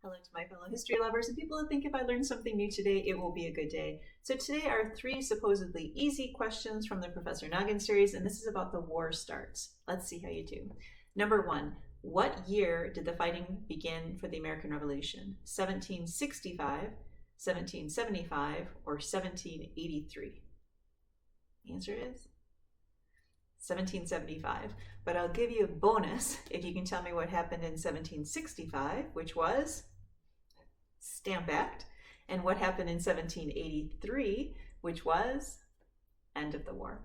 Hello to my fellow history lovers and people who think if I learned something new today, it will be a good day. So today are three supposedly easy questions from the Professor Noggin series, and this is about the war starts. Let's see how you do. Number one, what year did the fighting begin for the American Revolution? 1765, 1775, or 1783? The answer is 1775, but I'll give you a bonus if you can tell me what happened in 1765, which was Stamp Act, and what happened in 1783, which was end of the war.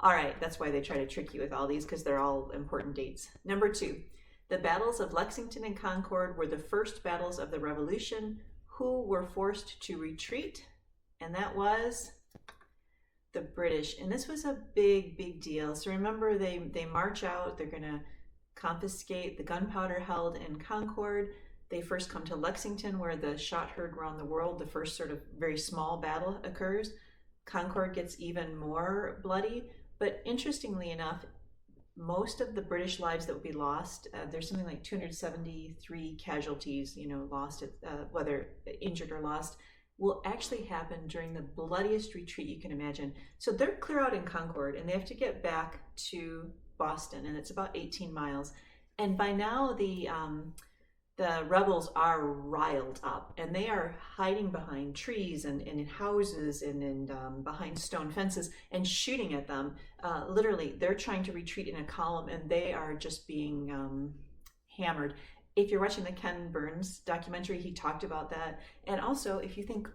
All right, that's why they try to trick you with all these, because they're all important dates. Number two, the battles of Lexington and Concord were the first battles of the Revolution. Who were forced to retreat? And that was the British. And this was a big deal. So remember, they march out, they're going to confiscate the gunpowder held in Concord. They first come to Lexington, where the shot heard around the world, the first sort of very small battle occurs. Concord gets even more bloody, but interestingly enough, most of the British lives that would be lost, there's something like 273 casualties, lost, whether injured or lost, will actually happen during the bloodiest retreat you can imagine. So they're clear out in Concord, and they have to get back to Boston, and it's about 18 miles. And by now, the rebels are riled up, and they are hiding behind trees and in houses and behind stone fences and shooting at them. Literally, they're trying to retreat in a column, and they are just being hammered. If you're watching the Ken Burns documentary, he talked about that. And also, if you think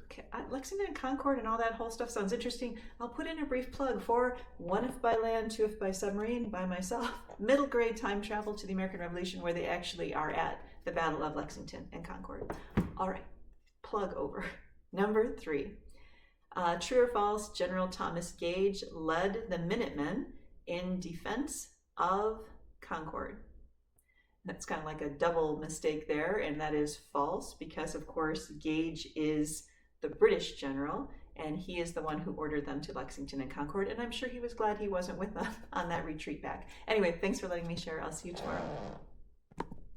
Lexington and Concord and all that whole stuff sounds interesting, I'll put in a brief plug for One If by Land, Two If by Submarine by myself, middle grade time travel to the American Revolution, where they actually are at the Battle of Lexington and Concord. All right, plug over. Number three, true or false, General Thomas Gage led the Minutemen in defense of Concord. That's kind of like a double mistake there, and that is false because, of course, Gage is the British general, and he is the one who ordered them to Lexington and Concord, and I'm sure he was glad he wasn't with them on that retreat back. Anyway, thanks for letting me share. I'll see you tomorrow.